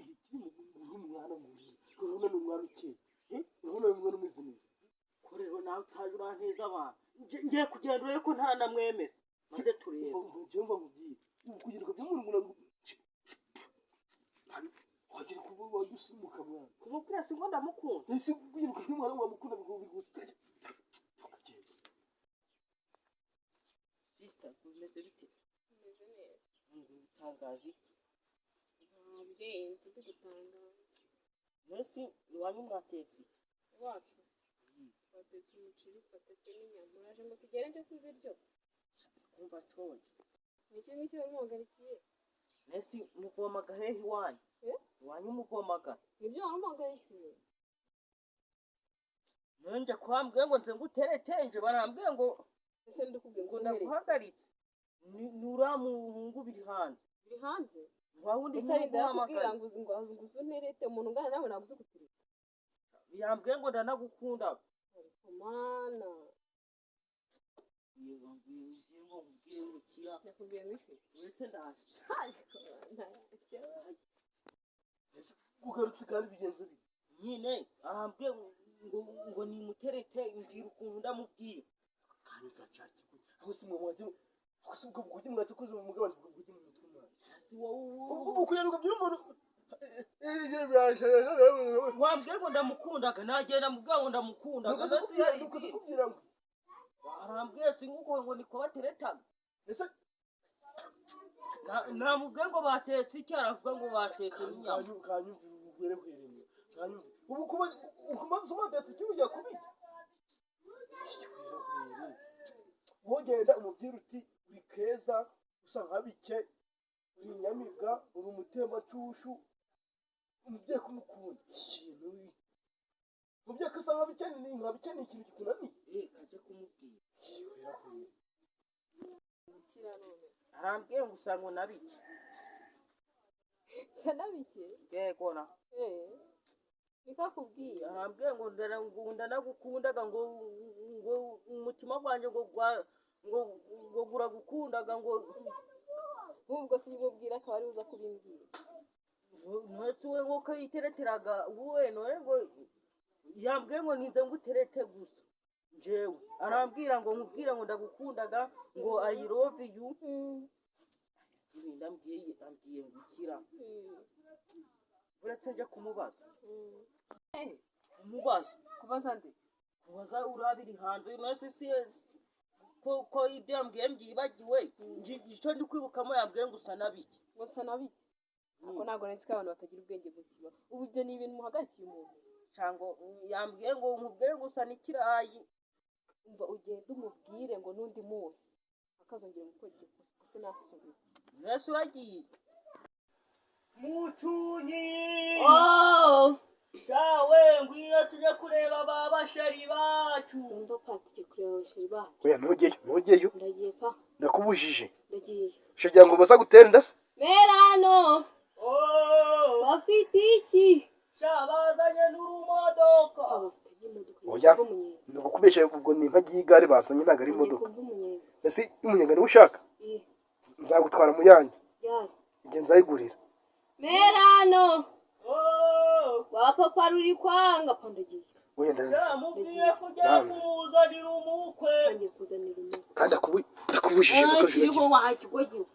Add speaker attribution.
Speaker 1: umwana muri urabona n'umwana ukeye urabona umwana umeze neza ko rero nawe utaje uranteza abantu ngiye kugenda urebe ko ntaranamwemeza maze turebe njyewe nkubwiye kugira ngo by'umuntu wagira kuba wadusimuka mwana kumubwira si ngo ndamukunda ese kugira ngo by'umwana wamukunda bigutse sister kumeze bite
Speaker 2: umeze neza
Speaker 1: bitangaje
Speaker 2: birenze gutangaza
Speaker 1: Nesi iwanyu mwatetse
Speaker 2: iwacu twatetse umuceri twatetse n'inyama uraje ngo tugere njye ku ibiryo
Speaker 1: kumva tonje
Speaker 2: nicyo ngicyo wamuhagarikiye
Speaker 1: Nesi muvomaga hehe iwanyu iwanyu muvomaga
Speaker 2: nibyo wamuhagarikiye
Speaker 1: nonje kwambwiye ngo nze nguteretenje barambwiye ngo
Speaker 2: ese ndikubwiye ngo
Speaker 1: naguhagaritse nuramuhungu biri hanze wawundi
Speaker 2: ndakubwira ngo uzunterete umuntu ungana nawe naguze kutureta
Speaker 1: yambwiye ngo ndanagukunda
Speaker 2: mana
Speaker 1: nakubwiye ngo iki uretse ndaje kugarutse kandi bigenze bite nyine arambwiye ngo nimuterete mbwira ukuntu ndamubwiye kandi nzacaki aho si mwe mwaje aho si ubwo bwugi mwatekoze mu mugabane ubwo bwugi mu mutwe mwana si wowe ubu kuyaruka by'umuntu wambwiye ngo ndamukundaga nagenda mubwiye ngo ndamukundaga nasi yari kubwira ngo arambwiye singuko ngo niko bateretaga ese namubwiye ngo batetse icyo aravuga ngo batetse n'inyama kanyumvira ubugwereheremye kanyumvira ubu kumaze ubatetse icyo ujya kubita wogenda umubwira uti uri keza usa nka bike uri inyamibwa uri umutemacushu umubyeyi kumukunda ikintu umubyeyi ko usa nka bike ni ikintu gikunaniye kajya kumubwira arambwiye ngo usa ngo na bike
Speaker 2: sanabike
Speaker 1: yego na
Speaker 2: nikakubwiye
Speaker 1: arambwiye ngo ndanagukundaga ngo umutima wanjye ngo guragukundaga ngo
Speaker 2: ubwo simubwira akaba ari uza kubimbwira
Speaker 1: ntwese we ngo kayitereteraga wowe none ngo yambwiye ngo nize nguterete gusa jewe arambwira ngo nkubwire ngo ndagukundaga ngo I love you ndambwiye ngukira uretse nje kumubaza
Speaker 2: kubaza nde
Speaker 1: kubaza urabiri hanze nose si ko ibyo yambwiye mbyibagiwe icyo ndi kwibukamo yambwiye ngo usa nabiki
Speaker 2: ako ntabwo nzi ko abantu batagira ubwenge bukiba ubu ibyo ni ibintu muhagarikiye umuntu
Speaker 1: cyangwa yambwiye ngo nkubwire ngo usa n'ikirayi
Speaker 2: umva ugenda umubwire ngo n'undi munsi akazongera gukora iryo kosa sinasubira
Speaker 1: mwese uragiye mucunyi cawe ngwino tujye kureba babashari bacu
Speaker 2: umva pa tujye kureba babashari bacu
Speaker 1: oya ntugeyo
Speaker 2: ndagiye pa
Speaker 1: ndakubujije
Speaker 2: ndagiye
Speaker 1: shagira ngo baza gutera indasi
Speaker 2: merano bafite iki
Speaker 1: shabazanye n'urumodoka
Speaker 2: oya
Speaker 1: nukubesha ubwo ni impagi y'igare bazanye ntago ari imodoka ese umunyenga niwe ushaka nzagutwara mu yanjye igihe nzayigurira
Speaker 2: merano wa papa ruri kwanga pandagiye
Speaker 1: oya ndamubwiye kujya kuzanira umukwe
Speaker 2: kandi kuzanira umukwe
Speaker 1: kandi akubujije
Speaker 2: kiriho wakigogiwe